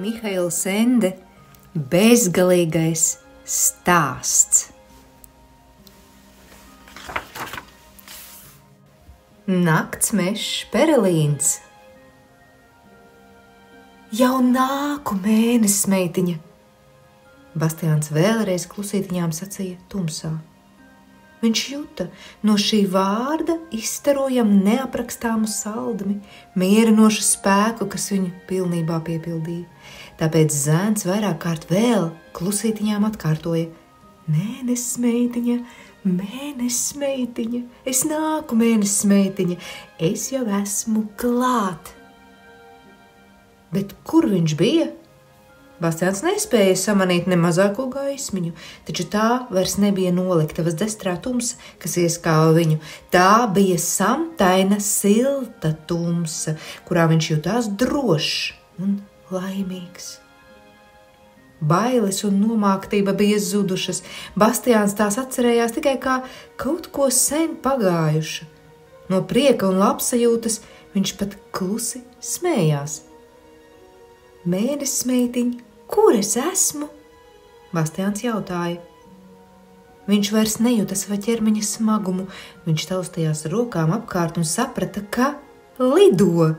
Mihails Ende bezgalīgais stāsts. Naktsmešs Perelīns. Jau nāku, mēnesis meitiņa, Bastiāns vēlreiz klusītiņām sacīja tumsā. Viņš juta no šī vārda izstarojam neaprakstāmu saldumi, mierinošu spēku, kas viņu pilnībā piepildīja. Tāpēc zēns vairāk kārt vēl klusītiņām atkārtoja: Mēnesis meitiņa, mēnesis meitiņa, es nāku, mēnesis meitiņa, es jau esmu klāt. Bet kur viņš bija? Bastiāns nespēja samanīt ne mazāko gaismiņu, taču tā vairs nebija noliktavas destrā tumsa, kas ieskāva viņu. Tā bija samtaina, silta tumsa, kurā viņš jutās drošs un laimīgs. Bailes un nomāktība bija zudušas. Bastiāns tās atcerējās tikai kā kaut ko sen pagājušu. No prieka un labsajūtas viņš pat klusi smējās. Mēnesis meitiņ, kur es esmu? Bastiāns jautāja. Viņš vairs nejuta sava ķermeņa smagumu. Viņš taustījās rokām apkārt un saprata, ka lido.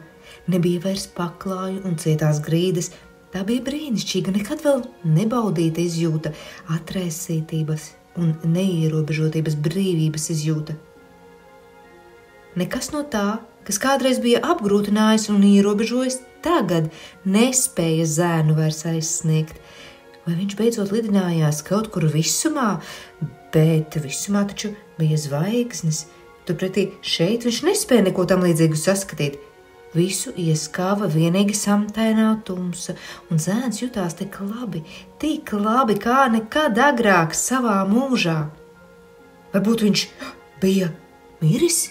Nebija vairs paklāju un cietās grīdas. Tā bija brīnišķīga, nekad vēl nebaudīta izjūta, atraisītības un neierobežotības brīvības izjūta. Nekas no tā, kas kādreiz bija apgrūtinājis un ierobežojis, tagad nespēja zēnu vairs aizsniegt. Vai viņš beidzot lidinājās kaut kur visumā, bet visumā taču bija zvaigznes. Turpretī šeit viņš nespēja neko tam līdzīgu saskatīt. Visu ieskāva vienīgi samtainā tumsa, un zēns jutās tik labi, kā nekad agrāk savā mūžā. Varbūt viņš bija miris?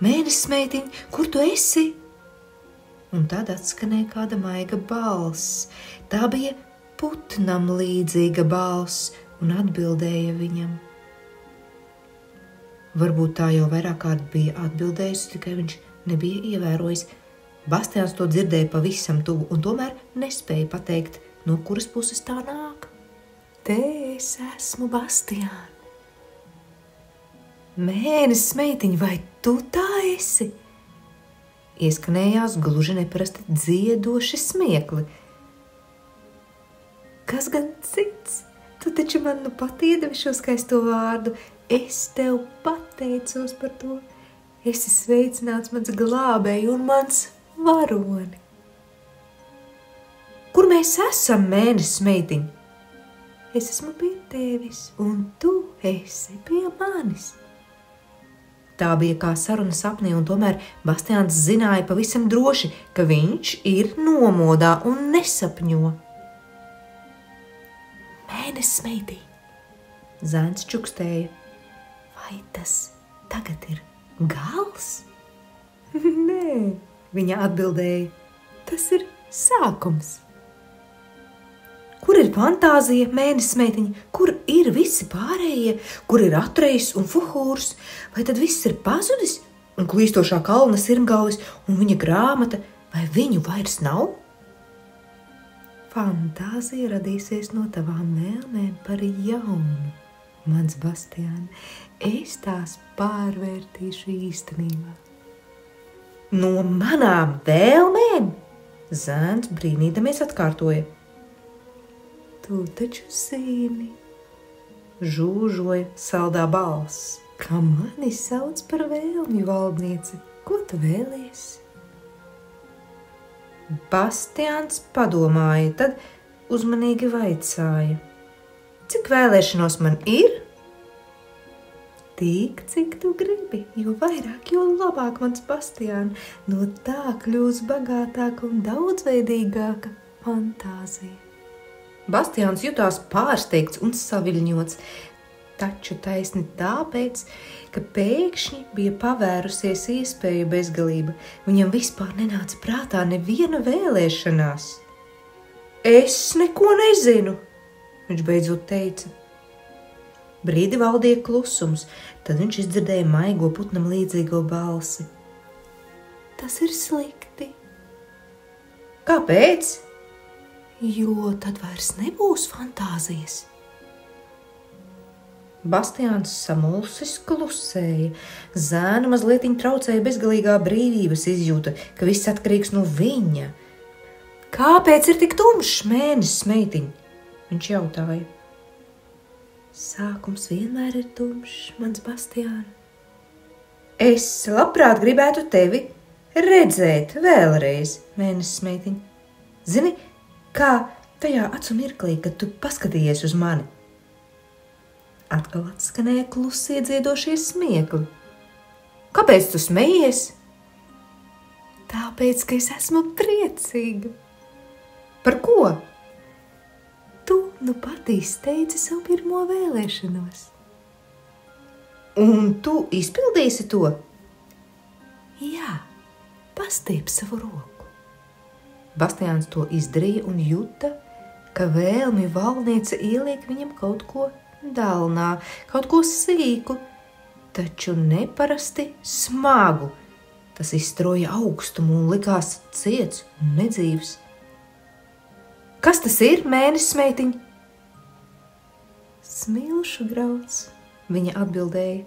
Mēnesis meitiņ, kur tu esi? Un tad atskanēja kāda maiga balss. Tā bija putnam līdzīga balss un atbildēja viņam. Varbūt tā jau vairāk kārt bija atbildējusi, tikai viņš nebija ievērojis. Bastiāns to dzirdēja pavisam tuvu un tomēr nespēja pateikt, no kuras puses tā nāk. Te es esmu, Bastiān. Mēnesis meitiņ, vai tu tā esi? Ieskanējās gluži neparasti dziedoši smiekli. Kas gan cits? Tu taču man nu pat iedevi šo skaisto vārdu. Es tev pateicos par to. Esi sveicināts mans glābēji un mans varoni. Kur mēs esam, mēnesis meitiņ? Es esmu pie tevis un tu esi pie manis. Tā bija kā saruna sapnī, un tomēr Bastiāns zināja pavisam droši, ka viņš ir nomodā un nesapņo. Mēnesis meitiņ, zēns čukstēja. Vai tas tagad ir gals? Nē, viņa atbildēja. Tas ir sākums. Kur ir fantāzija, mēnesis meitiņa? Kur ir visi pārējie? Kur ir Atrejs un Fuhūrs? Vai tad viss ir pazudis? Un klīstošā kalna sirmgalvis un viņa grāmata? Vai viņu vairs nav? Fantāzija radīsies no tavām vēlmēm par jaunu, mans Bastiān. Es tās pārvērtīšu īstenībā. No manām vēlmēm? Zēns brīnīdamies atkārtoja. Tu taču zini, žūžoja saldā balss, kā mani sauc par vēlmju valdnieci. Ko tu vēlies? Bastiāns padomāja, tad uzmanīgi vaicāja. Cik vēlēšanos man ir? Tik, cik tu gribi, jo vairāk, jo labāk, mans Bastiān. No tā kļūs bagātāka un daudzveidīgāka fantāzija. Bastiāns jutās pārsteigts un saviļņots, taču taisni tāpēc, ka pēkšņi bija pavērusies iespēju bezgalība. Viņam vispār nenāca prātā neviena vēlēšanās. Es neko nezinu, viņš beidzot teica. Brīdi valdīja klusums, tad viņš izdzirdēja maigo putnam līdzīgo balsi. Tas ir slikti. Kāpēc? Jo tad vairs nebūs fantāzijas. Bastiāns samulsis klusēja. Zēnu mazliet traucēja bezgalīgā brīvības izjūta, ka viss atkarīgs no viņa. Kāpēc ir tik tumšs, mēnesis meitiņ? Viņš jautāja. Sākums vienmēr ir tumšs, mans Bastiāna. Es labprāt gribētu tevi redzēt vēlreiz, mēnesis meitiņ. Zini, kā tajā acu mirklī, kad tu paskatījies uz mani? Atkal atskanēja klusie dziedošie smiekli. Kāpēc tu smejies? Tāpēc, ka es esmu priecīga. Par ko? Tu nu pat izteici savu pirmo vēlēšanos. Un tu izpildīsi to? Jā, pastiep savu roku. Bastiāns to izdarīja un juta, ka vēlmi valniece ieliek viņam kaut ko dālnā, kaut ko sīku, taču neparasti smagu. Tas izstroja augstumu un likās ciets un nedzīvs. Kas tas ir, mēnesis meitiņ? Smilšu grauds, viņa atbildēja.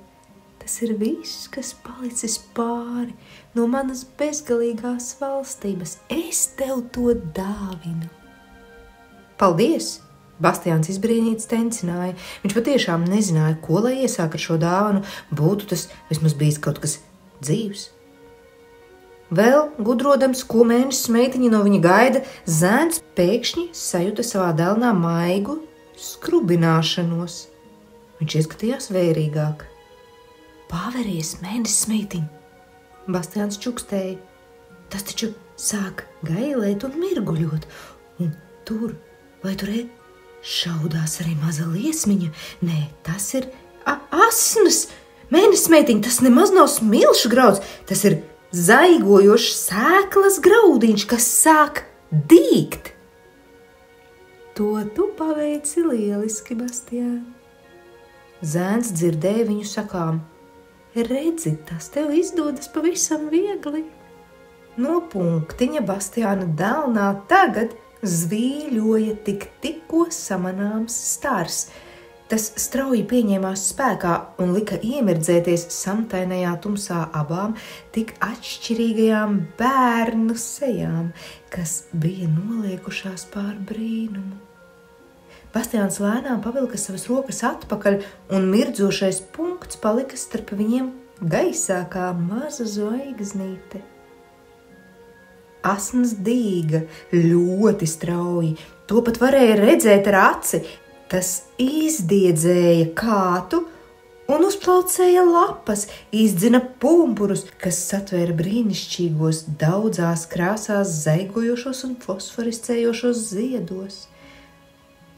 Tas ir viss, kas palicis pāri no manas bezgalīgās valstības. Es tev to dāvinu. Paldies! Bastiāns izbrīnīts tencināja. Viņš patiešām nezināja, ko lai iesāk ar šo dāvanu. Būtu tas vismaz bijis kaut kas dzīvs. Vēl gudrodams, ko mēnesis meitiņa no viņa gaida, zēns pēkšņi sajuta savā dēlnā maigu skrubināšanos. Viņš ieskatījās vērīgāk. Paveries, mēnesis meitiņ, Bastiāns čukstēja. Tas taču sāk gailēt un mirguļot, un tur, vai tur šaudās arī maza liesmiņa? Nē, tas ir asnas. Mēnesis meitiņ, tas nemaz nav smilšu grauds, tas ir zaigojošs sēklas graudiņš, kas sāk dīgt. To tu paveici lieliski, Bastiān. Zēns dzirdēja viņu sakām. Redzi, tas tev izdodas pavisam viegli. No punktiņa Bastiāna dēlnā tagad zvīļoja tikko samanāms stars. Tas strauji pieņēmās spēkā un lika iemirdzēties samtainajā tumsā abām tik atšķirīgajām bērnu sejām, kas bija noliekušās pār brīnumu. Bastiāns lēnām pavilka savas rokas atpakaļ, un mirdzošais punkts palika starp viņiem gaisā kā maza zvaigznīte. Asns dīga ļoti strauji, to pat varēja redzēt ar aci. Tas izdiedzēja kātu un uzplaucēja lapas, izdzina pumpurus, kas satvēra brīnišķīgos daudzās krāsās zaigojošos un fosforiscējošos ziedos.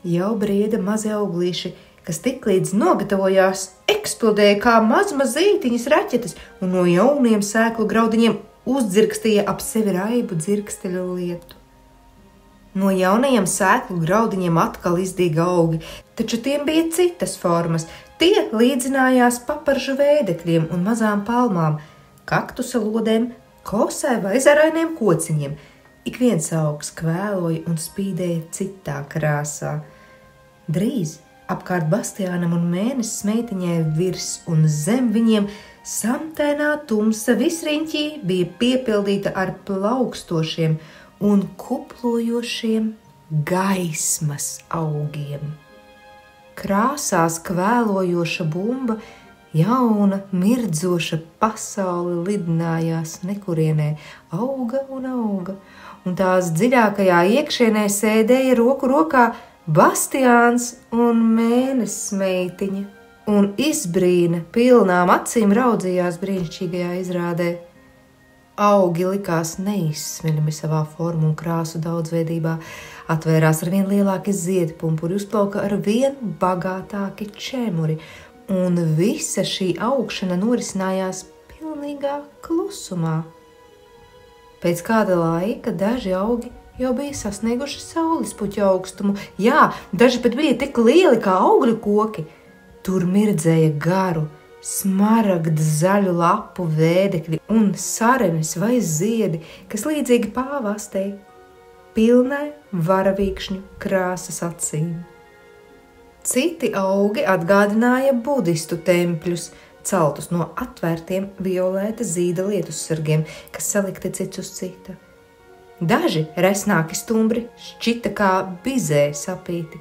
Jau brieda mazi auglīši, kas tiklīdz nogatavojās, eksplodēja kā mazmazītiņas raķetes un no jauniem sēklu graudiņiem uzdzirkstīja ap sevi raibu dzirksteļu lietu. No jaunajiem sēklu graudiņiem atkal izdīga augi, taču tiem bija citas formas. Tie līdzinājās paparžu vēdekļiem un mazām palmām, kaktusa lodēm, kosai vai zarainiem kociņiem. Ik viens augs kvēloja un spīdēja citā krāsā. Drīz apkārt Bastiānam un mēnesis meitiņai virs un zem viņiem samtainā tumsa visriņķī bija piepildīta ar plaukstošiem un kuplojošiem gaismas augiem. Krāsās kvēlojoša bumba, jauna, mirdzoša pasaule lidinājās nekurienē, auga un auga, un tās dziļākajā iekšienē sēdēja roku rokā Bastiāns un mēnesis meitiņa, un izbrīna pilnām acīm raudzījās brīnišķīgajā izrādē. Augi likās neizsmeļami savā formu un krāsu daudzveidībā, atvērās ar vien lielāki ziedpumpuri, uzplauka ar vien bagātāki čemuri, un visa šī augšana norisinājās pilnīgā klusumā. Pēc kāda laika daži augi jau bija sasnieguši saulespuķa augstumu. Jā, daži pat bija tik lieli kā augļu koki. Tur mirdzēja garu, smaragda zaļu lapu vēdekļi un sarenes vai ziedi, kas līdzīgi pāvastei. pilnai varavīkšņu krāsas acīm. Citi augi atgādināja budistu tempļus, celtus no atvērtiem violēta zīda lietussargiem, kas salikti cits uz cita. Daži resnāki stumbri šķita kā bizē sapīti.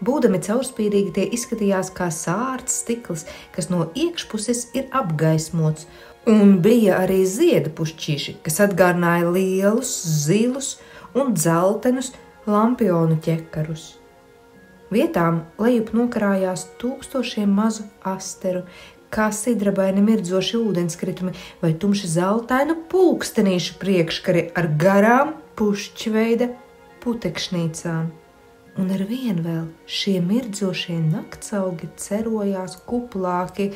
Būdami caurspīdīgi, tie izskatījās kā sārts stikls, kas no iekšpuses ir apgaismots, un bija arī ziedu pušķīši, kas atgādināja lielus, zilus un dzeltenus lampionu ķekarus. Vietām lejup nokarājās tūkstošiem mazu asteru, kā sidrabaini mirdzoši ūdenskritumi vai tumši zeltainu pulkstenīšu priekškari ar garām pušķveida putekšnīcām. Un ar vien vēl šie mirdzošie naktsaugi cerojās kuplāki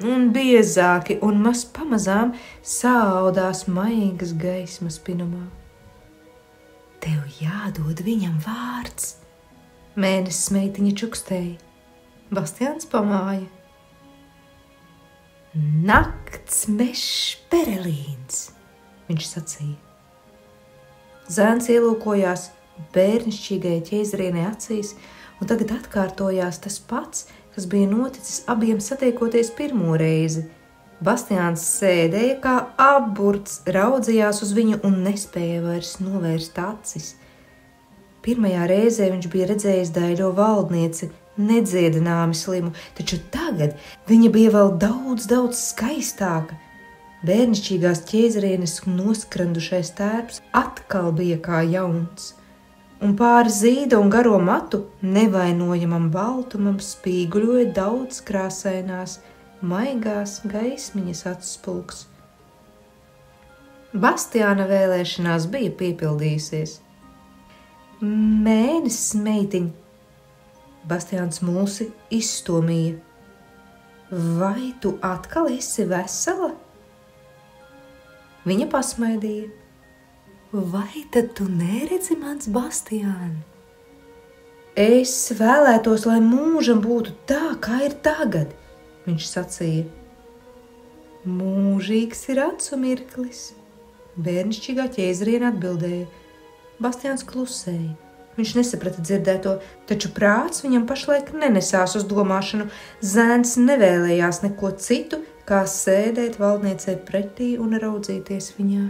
un biezāki un maz pamazām sāaudās maigas gaismas pinumā. Tev jādod viņam vārds, mēnesis meitiņa čukstēja. Bastiāns pamāja. Nakts mešs Perelīns, viņš sacīja. Zēns ielūkojās bērnišķīgai ķēzarienei acīs, un tagad atkārtojās tas pats, kas bija noticis abiem satiekoties pirmo reizi. Bastiāns sēdēja kā apburts, raudzījās uz viņu un nespēja vairs novērst acis. Pirmajā reizē viņš bija redzējis daļo valdnieci, nedziedināmi slimu, taču tagad viņa bija vēl daudz skaistāka. Bērnišķīgās ķēzarienes noskrandušais tērps atkal bija kā jauns, un pāri zīda un garo matu nevainojamam baltumam spīguļoja daudz krāsainās, maigās gaismiņas atspulks. Bastiāna vēlēšanās bija piepildījusies. Mēnesis meitiņ, Bastiāns mulsi izstomīja. Vai tu atkal esi vesela? Viņa pasmaidīja. Vai tad tu neredzi mans Bastiān? Es vēlētos, lai mūžam būtu tā, kā ir tagad, viņš sacīja. Mūžīgs ir acu mirklis, bērnišķīgā ķēzariene atbildēja. Bastiāns klusēja. Viņš nesaprata dzirdēto, taču prāts viņam pašlaik nenesās uz domāšanu. Zēns nevēlējās neko citu, kā sēdēt valdniecei pretī un raudzīties viņā.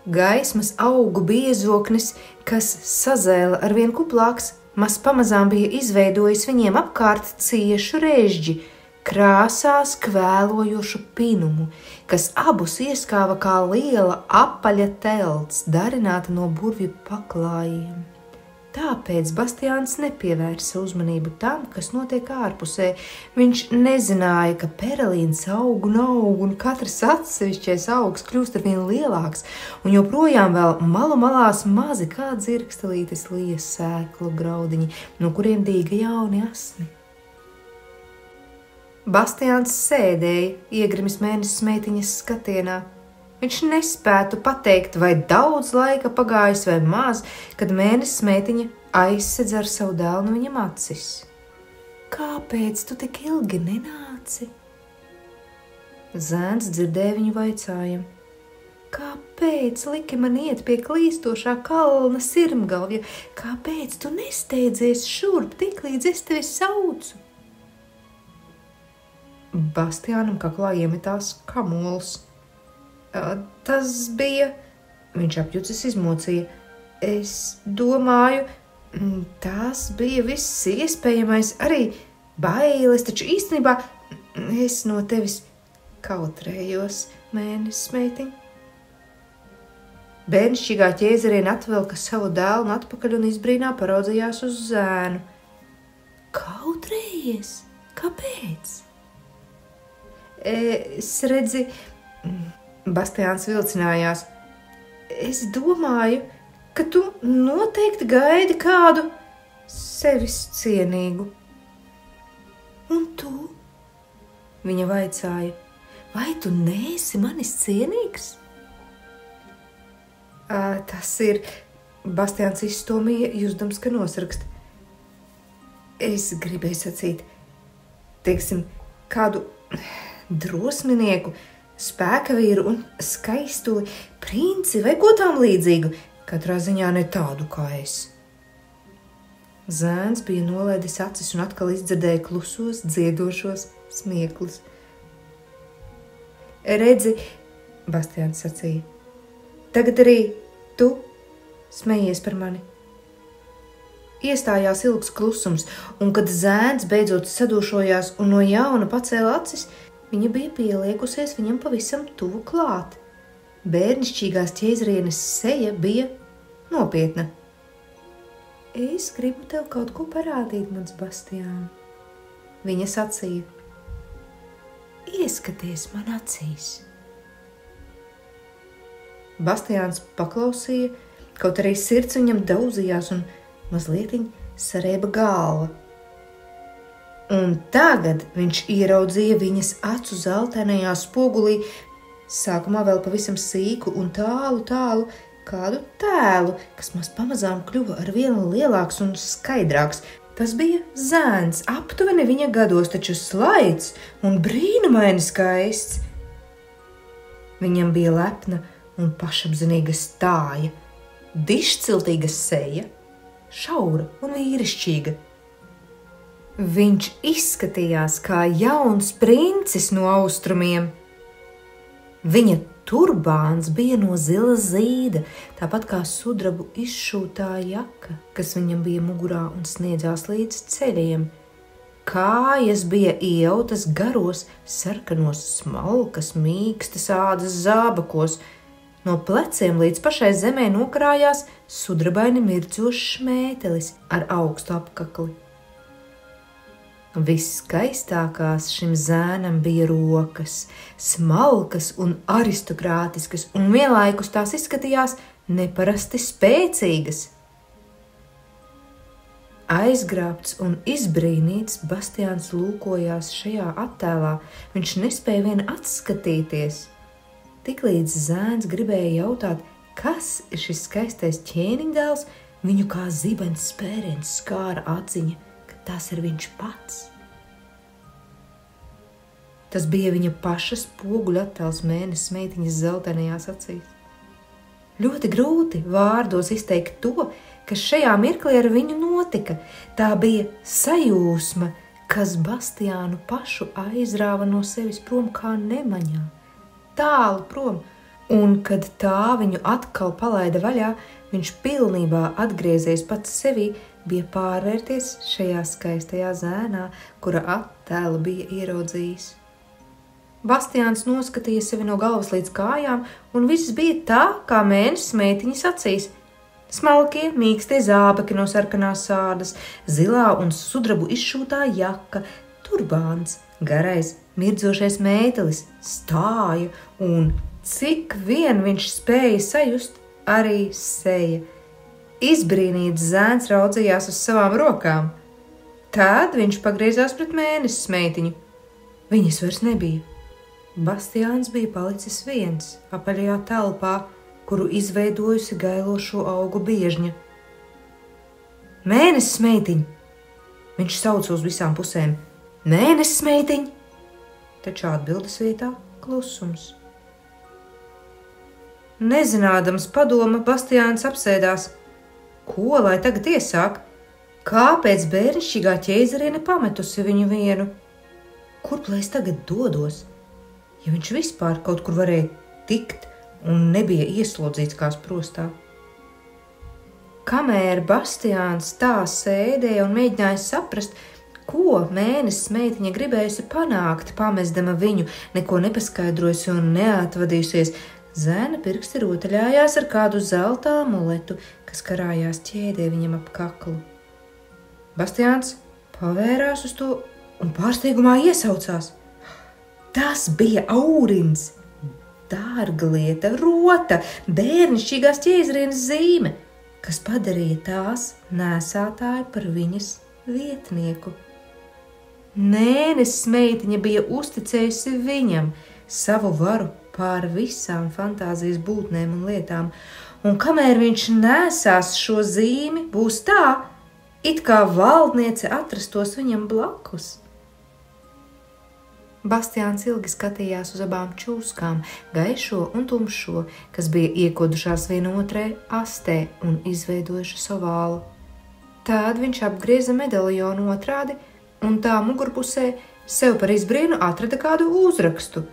Gaismas augu biezoknis, kas sazēla ar vien kuplāks, maz pamazām bija izveidojis viņiem apkārt ciešu režģi, krāsās kvēlojošu pinumu, kas abus ieskāva kā liela apaļa telts, darināta no burvju paklājiem. Tāpēc Bastiāns nepievērsa uzmanību tam, kas notiek ārpusē. Viņš nezināja, ka Perelīns aug un katrs atsevišķais augs kļūst ar vien lielāks, un joprojām vēl malu malās mazi kā dzirkstelītes lies sēklu graudiņi, no kuriem dīga jauni asni. Bastiāns sēdēja, iegrimis mēnesis meitiņas skatienā. Viņš nespētu pateikt, vai daudz laika pagājis vai maz, kad mēnesis meitiņa aizsedz ar savu dēlu viņam acis. Kāpēc tu tik ilgi nenāci? Zēns dzirdēja viņu vaicājumu. Kāpēc liki man iet pie klīstošā kalna sirmgalvja? Kāpēc tu nesteidzies šurp tik līdz es tevi saucu? Bastiānam kaklā iemetās kamols. Tas bija, viņš apjucis izmocīja. Es domāju, tās bija viss iespējamais, arī bailes, taču īstenībā es no tevis kautrējos, mēnesis meitiņ. Bērnišķīgā ķēzariene atvelka savu dēlu atpakaļ un izbrīnā paraudzījās uz zēnu. Kautrējies? Kāpēc? Es redzi, Bastiāns vilcinājās. Es domāju, ka tu noteikti gaidi kādu sevis cienīgu. Un tu? Viņa vaicāja, vai tu neesi manis cienīgs? Tas ir, Bastiāns izstomīja, jūsdams, ka nosrakst. Es gribēju sacīt, teiksim, kādu drosminieku, spēka vīru un skaistuli, princi vai ko tām līdzīgu. Katrā ziņā ne tādu kā es. Zēns bija nolaidis acis un atkal izdzirdēja klusos, dziedošos smieklus. Redzi, Bastiāns sacīja, tagad arī tu smejies par mani. Iestājās ilgs klusums, un kad zēns beidzot sadošojās un no jauna pacēla acis, viņa bija pieliekusies viņam pavisam tuvu klāt. Bērnišķīgās ķēzrienes seja bija nopietna. Es gribu tev kaut ko parādīt, mans Bastiān, viņa sacīja. Ieskaties man acīs. Bastiāns paklausīja, kaut arī sirds viņam daudzījās un mazlietiņ sarēba galva. Un tagad viņš ieraudzīja viņas acu zeltainajā spogulī, sākumā vēl pavisam sīku un tālu kādu tēlu, kas maz pamazām kļuva ar vienu lielāks un skaidrāks. Tas bija zēns, aptuveni viņa gados, taču slaids un brīnumaini skaists. Viņam bija lepna un pašapzinīga stāja, dišciltīga seja, šaura un vīrišķīga. Viņš izskatījās kā jauns princis no austrumiem. Viņa turbāns bija no zila zīda, tāpat kā sudrabu izšūtā jaka, kas viņam bija mugurā un sniedzās līdz ceļiem. Kājas bija iejautas garos, sarkanos smalkas, mīkstas ādas zābakos. No pleciem līdz pašai zemē nokarājās sudrabaini mirdzošs mētelis ar augstu apkakli. Viskaistākās šim zēnam bija rokas, smalkas un aristokrātiskas, un vienlaikus tās izskatījās neparasti spēcīgas. Aizgrābts un izbrīnīts, Bastiāns lūkojās šajā attēlā, viņš nespēja vien atskatīties. Tiklīdz zēns gribēja jautāt, kas ir šis skaistais ķēniņdēls, viņu kā zibens spēriens skāra atziņa, ka tas ir viņš pats. Tas bija viņa paša spoguļa attēls mēnesis meitiņas zeltainajās acīs. Ļoti grūti vārdos izteikt to, kas šajā mirklī ar viņu notika. Tā bija sajūsma, kas Bastiānu pašu aizrāva no sevis prom kā nemaņā, tālu prom, un kad tā viņu atkal palaida vaļā, viņš pilnībā atgriezies pats sevī, bija pārvērties šajā skaistajā zēnā, kura attēlu bija ieraudzījis. Bastiāns noskatīja sevi no galvas līdz kājām, un viss bija tā, kā mēnesis meitiņas acīs. Smalkie, mīkstie zābaki no sarkanās ādas, zilā un sudrabu izšūtā jaka, turbāns, garais, mirdzošais mētelis, stāja un, cik vien viņš spēja sajust, arī seja. Izbrīnīts zēns raudzījās uz savām rokām. Tad viņš pagriezās pret mēnesis meitiņu. Viņas vairs nebija. Bastiāns bija palicis viens apaļajā telpā, kuru izveidojusi gailošo augu biežņa. Mēnesis meitiņ! Viņš sauca uz visām pusēm. Mēnesis meitiņ! Taču atbildes vietā klusums. Nezinādams padoma, Bastiāns apsēdās. Ko lai tagad iesāk? Kāpēc bērnišķīgā ķēzariene pametusi viņu vienu? Kurp lai es tagad dodos? Ja viņš vispār kaut kur varēja tikt un nebija ieslodzīts kā sprostā. Kamēr Bastiāns tā sēdēja un mēģināja saprast, ko mēnesis meitiņa gribējusi panākt, pamestama viņu, neko nepaskaidrojusi un neatvadījusies, zēna pirksti rotaļājās ar kādu zelta amuletu, kas karājās ķēdē viņam ap kaklu. Bastiāns pavērās uz to un pārsteigumā iesaucās. Tas bija aurins, dārga lieta, rota, bērnišķīgās ķēzarienes zīme, kas padarīja tās nēsātāju par viņas vietnieku. Mēnesis meitiņa bija uzticējusi viņam savu varu pār visām fantāzijas būtnēm un lietām, un kamēr viņš nesās šo zīmi, būs tā, it kā valdniece atrastos viņam blakus. Bastiāns ilgi skatījās uz abām čūskām, gaišo un tumšo, kas bija iekodušās vienotrai astē un izveidojušas ovālu. Tad viņš apgrieza medaļonu otrādi un tā mugurpusē sev par izbrīnu atrada kādu uzrakstu.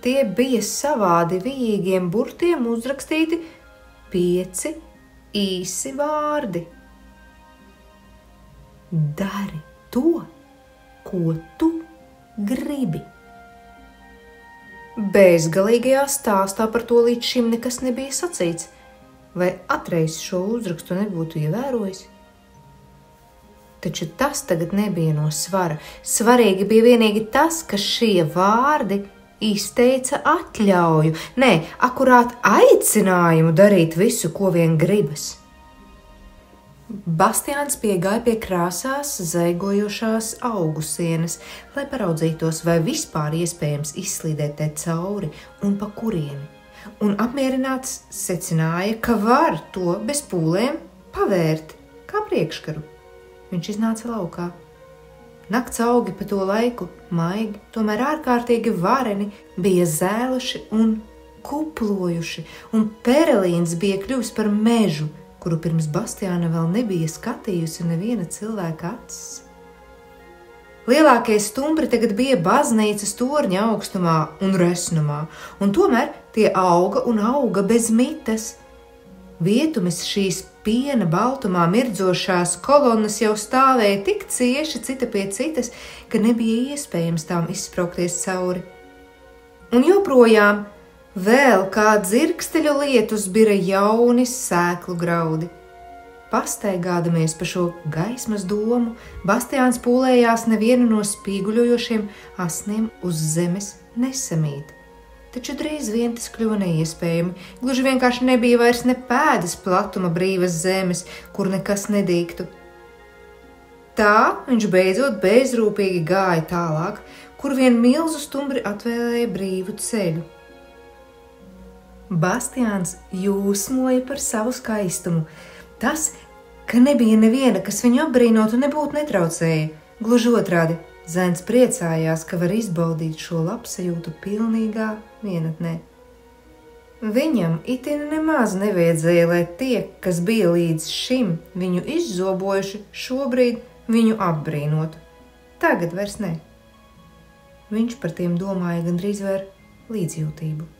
Tie bija savādi vijīgiem burtiem uzrakstīti 5 īsi vārdi. Dari to, ko tu gribi. Bezgalīgajā stāstā par to līdz šim nekas nebija sacīts, vai atreiz šo uzrakstu nebūtu ievērojis. Taču tas tagad nebija no svara. Svarīgi bija vienīgi tas, ka šie vārdi izteica atļauju, akurāt aicinājumu darīt visu, ko vien gribas. Bastiāns piegāja pie krāsās zaigojošās augu sienas, lai paraudzītos, vai vispār iespējams izslīdēt te cauri un pa kurieni, un apmierināts secināja, ka var to bez pūlēm pavērt kā priekškaru. Viņš iznāca laukā. Nakts augi pa to laiku maigi, tomēr ārkārtīgi vareni, bija zēluši un kuplojuši, un Perelīns bija kļuvis par mežu, kuru pirms Bastiāna vēl nebija skatījusi neviena cilvēka acis. Lielākie stumbri tagad bija baznīcas torņa augstumā un resnumā, un tomēr tie auga un auga bez mitas. Vietumis šīs piena baltumā mirdzošās kolonnas jau stāvēja tik cieši cita pie citas, ka nebija iespējams tām izspraukties cauri. Un joprojām vēl kā dzirksteļu lietus bira jauni sēklu graudi. Pastaigādamies pa šo gaismas domu, Bastiāns pūlējās nevienu no spīguļojošiem asniem uz zemes nesamīt. Taču drīz vien tas kļuva neiespējami. Gluži vienkārši nebija vairs ne pēdas platuma brīvas zemes, kur nekas nedīgtu. Tā viņš beidzot bezrūpīgi gāja tālāk, kur vien milzu stumbri atvēlēja brīvu ceļu. Bastiāns jūsmoja par savu skaistumu. Tas, ka nebija neviena, kas viņu apbrīnotu, nebūtu netraucēja. Gluži otrādi, zēns priecājās, ka var izbaudīt šo labsajūtu pilnīgā vienatnē. Viņam itin nemaz nevajadzēja, lai tie, kas bija līdz šim viņu izzobojuši, šobrīd viņu apbrīnotu. Tagad vairs ne. Viņš par tiem domāja gandrīz ar līdzjūtību.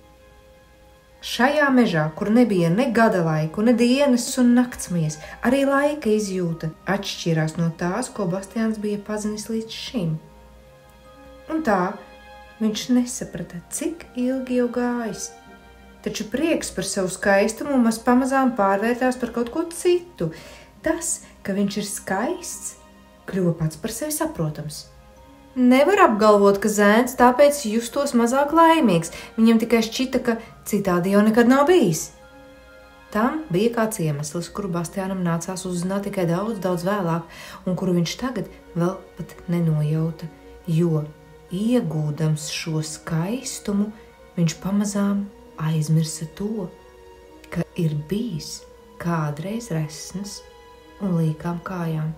Šajā mežā, kur nebija ne gada laiku, ne dienas un naktsmies, arī laika izjūta atšķirās no tās, ko Bastiāns bija pazinis līdz šim. Un tā viņš nesaprata, cik ilgi jau gājis. Taču prieks par savu skaistumu maz pamazām pārvērtās par kaut ko citu. Tas, ka viņš ir skaists, kļuva pats par sevi saprotams. Nevar apgalvot, ka zēns tāpēc justos mazāk laimīgs. Viņam tikai šķita, ka citādi jau nekad nav bijis. Tam bija kāds iemesls, kuru Bastiānam nācās uzzināt tikai daudz vēlāk, un kuru viņš tagad vēl pat nenojauta, jo, iegūdams šo skaistumu, viņš pamazām aizmirsa to, ka ir bijis kādreiz resns un līkām kājām.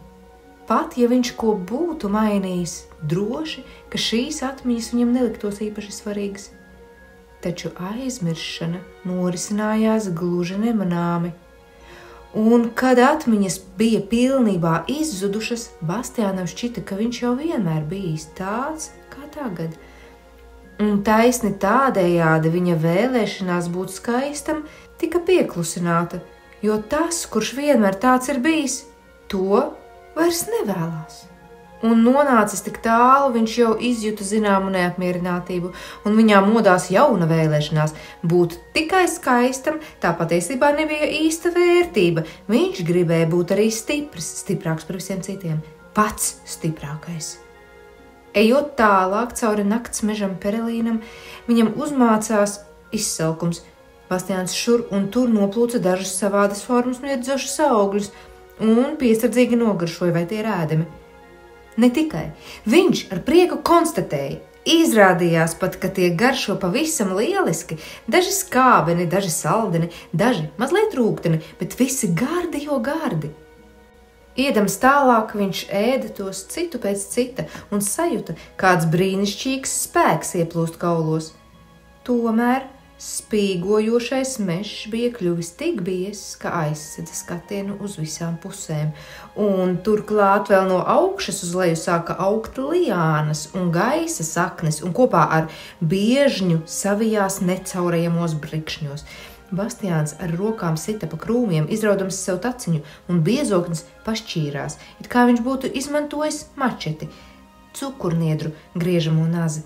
Pat, ja viņš ko būtu mainījis, droši, ka šīs atmiņas viņam neliktos īpaši svarīgas. Taču aizmiršana norisinājās gluži nemanāmi. Un, kad atmiņas bija pilnībā izzudušas, Bastiānam šķita, ka viņš jau vienmēr bijis tāds kā tagad. Un taisni tādējādi viņa vēlēšanās būt skaistam tika pieklusināta, jo tas, kurš vienmēr tāds ir bijis, to vairs nevēlās. Un nonācis tik tālu, viņš jau izjuta zināmu neapmierinātību, un viņā modās jauna vēlēšanās būt tikai skaistam, tā patiesībā nebija īsta vērtība. Viņš gribēja būt arī stiprs, stiprāks par visiem citiem, pats stiprākais. Ejot tālāk cauri nakts mežam Perelīnam, viņam uzmācās izsalkums. Bastiāns šur un tur noplūca dažas savādas formas mirdzošas augļus, un piesardzīgi nogaršoja, vai tie ir ēdami. Ne tikai. Viņš ar prieku konstatēja, izrādījās pat, ka tie garšo pavisam lieliski, daži skābeni, daži saldeni, daži mazliet rūgteni, bet visi gardi, jo gardi. Iedams tālāk, viņš ēda tos citu pēc cita un sajuta, kāds brīnišķīgs spēks ieplūst kaulos. Tomēr spīgojošais mežs bija kļuvis tik biezs, ka aizsedza skatienu uz visām pusēm, un turklāt vēl no augšas uz leju sāka augt liānas un gaisa saknes, un kopā ar biežņu savijās necaurējamos brikšņos. Bastiāns ar rokām sita pa krūmiem, izraudams sev taciņu, un biezoknis pašķīrās, it kā viņš būtu izmantojis mačeti, cukurniedru griežamo nazi.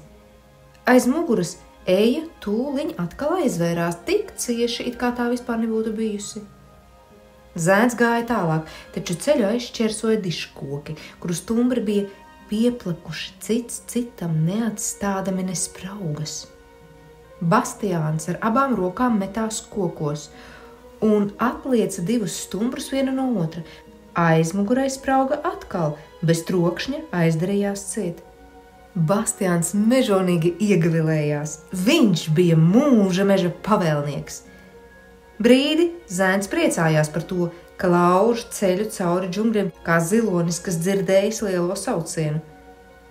Aiz muguras eja tūliņ atkal aizvērās tik cieši, it kā tā vispār nebūtu bijusi. Zēns gāja tālāk, taču ceļu aizšķērsoja diškoki, kuru stumbri bija pieplakuši cits citam neatstādami nespraugas. Bastiāns ar abām rokām metās kokos un atlieca divus stumbrus vienu no otra. Aizmugurai sprauga atkal, bez trokšņa aizdarījās ciet. Bastiāns mežonīgi iegvilējās. Viņš bija mūža meža pavēlnieks. Brīdi zēns priecājās par to, ka lauž ceļu cauri džungļiem kā zilonis, kas dzirdējis lielo saucienu.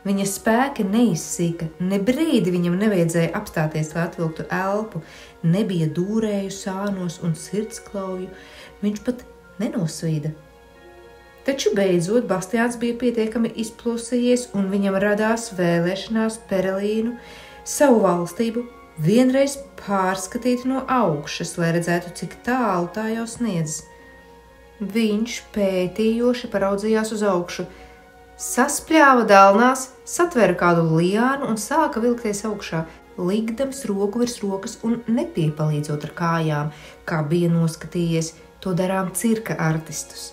Viņa spēki neizsīka, ne brīdi viņam nevajadzēja apstāties, lai atvilktu elpu, nebija dūrēju sānos un sirdsklauju, viņš pat nenosvīda. Taču beidzot Bastiāns bija pietiekami izplosījies, un viņam radās vēlēšanās Perelīnu, savu valstību, vienreiz pārskatīt no augšas, lai redzētu, cik tālu tā jau sniedzas. Viņš pētījoši paraudzījās uz augšu, saspļāva dēlnās, satvera kādu liānu un sāka vilkties augšā, ligdams roku virs rokas un nepiepalīdzot ar kājām, kā bija noskatījies, to darām cirka artistus.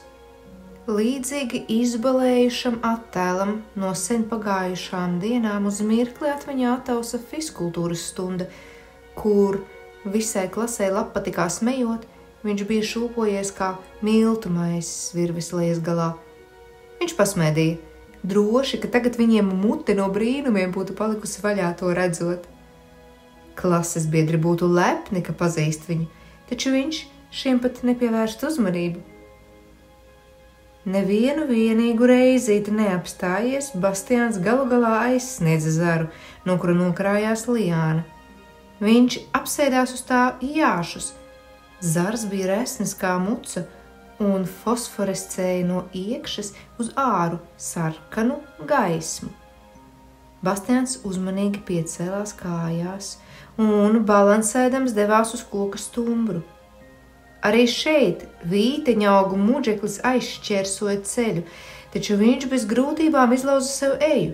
Līdzīgi izbalējušam attēlam no sen pagājušām dienām uz mirkli atmiņā attausa fiskultūras stunda, kur visai klasē lappatikā smejot, viņš bija šūpojies kā miltu maisis virves lejas galā. Viņš pasmēdīja, droši, ka tagad viņiem mute no brīnumiem būtu palikusi vaļā to redzot. Klases biedri būtu lepni, ka pazīst viņu, taču viņš šiem pat nepievērst uzmanību. Nevienu vienīgu reizīti neapstājies, Bastiāns galu galā aizsniedza zaru, no kura nokrājās liāna. Viņš apsēdās uz tā jāšus. Zars bija resnis kā muca un fosforescēja no iekšas uz āru sarkanu gaismu. Bastiāns uzmanīgi piecēlās kājās un balansēdams devās uz koka stumbru. Arī šeit vīteņaugu muģeklis aizšķērsoja ceļu, taču viņš bez grūtībām izlauza sev eju.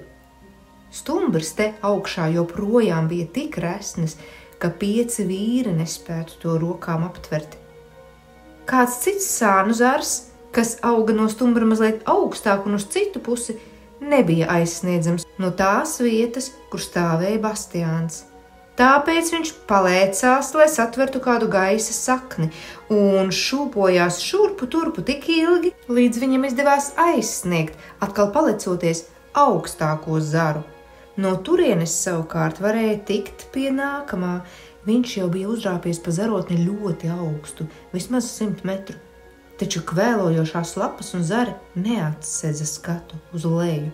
Stumbrs te augšā joprojām bija tik resnis, ka 5 vīri nespētu to rokām aptvert. Kāds cits sānu zars, kas auga no stumbra mazliet augstāk un uz citu pusi, nebija aizsniedzams no tās vietas, kur stāvēja Bastiāns. Tāpēc viņš palēcās, lai satvertu kādu gaisa sakni un šūpojās šurpu turpu tik ilgi, līdz viņam izdevās aizsniegt, atkal palecoties augstāko zaru. No turienes savukārt varēja tikt pie nākamā. Viņš jau bija uzrāpies pa zarotni ļoti augstu, vismaz 100 metru, taču kvēlojošās lapas un zari neatsedza skatu uz leju.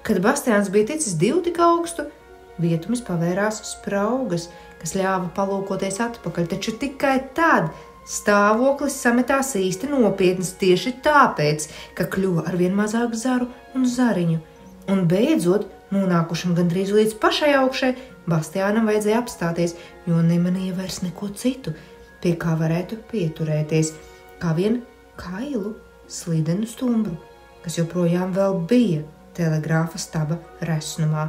Kad Bastiāns bija ticis 2 tik augstu, vietumis pavērās spraugas, kas ļāva palūkoties atpakaļ, taču tikai tad stāvoklis sametās īsti nopietnas tieši tāpēc, ka kļuva arvien mazāk zaru un zariņu, un beidzot, nonākušam gandrīz līdz pašai augšai, Bastiānam vajadzēja apstāties, jo nemanīja vairs neko citu, pie kā varētu pieturēties, kā vien kailu slidenu stumbru, kas joprojām vēl bija telegrāfa staba resnumā.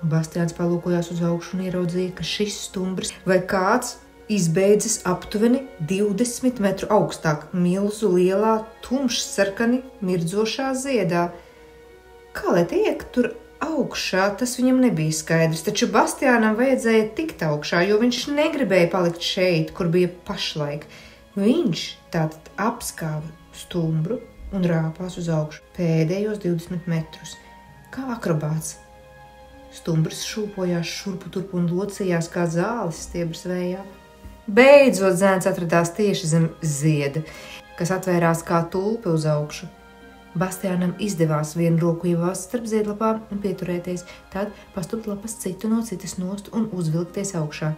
Bastiāns palūkojās uz augšu un ieraudzīja, ka šis stumbrs vai kāds izbeidzas aptuveni 20 metru augstāk, milzu lielā, tumšsarkani mirdzošā ziedā. Kā lai tiek tur augšā, tas viņam nebija skaidrs, taču Bastiānam vajadzēja tikt augšā, jo viņš negribēja palikt šeit, kur bija pašlaik. Viņš tātad apskāva stumbru un rāpās uz augšu pēdējos 20 metrus, kā akrobāts. Stumbrs šūpojās šurpu turpu un locījās kā zāles stiebrs vējā. Beidzot zēns atradās tieši zem zieda. kas atvērās kā tulpe uz augšu. Bastiānam izdevās vienu roku ievāzt starp ziedlapām un pieturēties, tad pastupt lapas citu no citas nost un uzvilkties augšā.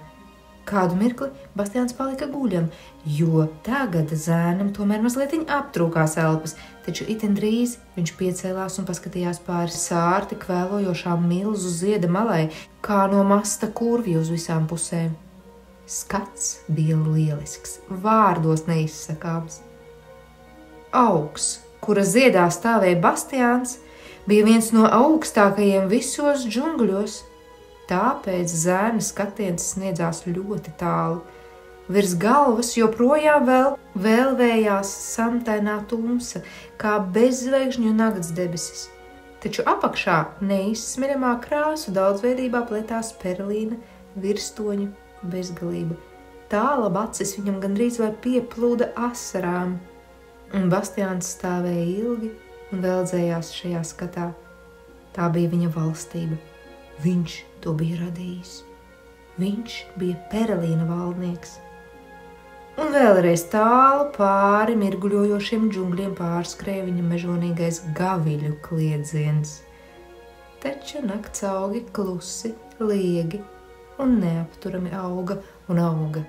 Kādu mirkli Bastiāns palika guļam, jo tagad zēnam tomēr mazliet aptrūkās elpas, taču itin drīz viņš piecēlās un paskatījās pāri sārti kvēlojošām milzu zieda malai, kā no masta kurvju uz visām pusēm. Skats bija lielisks, vārdos neizsakāms. Augs, kura ziedā stāvēja Bastiāns, bija viens no augstākajiem visos džungļos. Tāpēc zēna skatiens sniedzās ļoti tālu. Virs galvas joprojām vēl vējās samtainā tumsa, kā bezzvaigžņu nakts debesis. Taču apakšā neizsmeļamā krāsu daudzveidībā pletās perlīna, virstoņu bezgalība. Tālab acis viņam gandrīz vai pieplūda asarām. Un Bastiāns stāvēja ilgi un veldzējās šajā skatā. Tā bija viņa valstība. Viņš to bija radījis. Viņš bija Perelīna valdnieks. Un vēlreiz tālu pāri mirguļojošiem džungļiem pārskrēja viņa mežonīgais gaviļu kliedziens. Taču nakts augi klusi, liegi un neapturami auga un auga.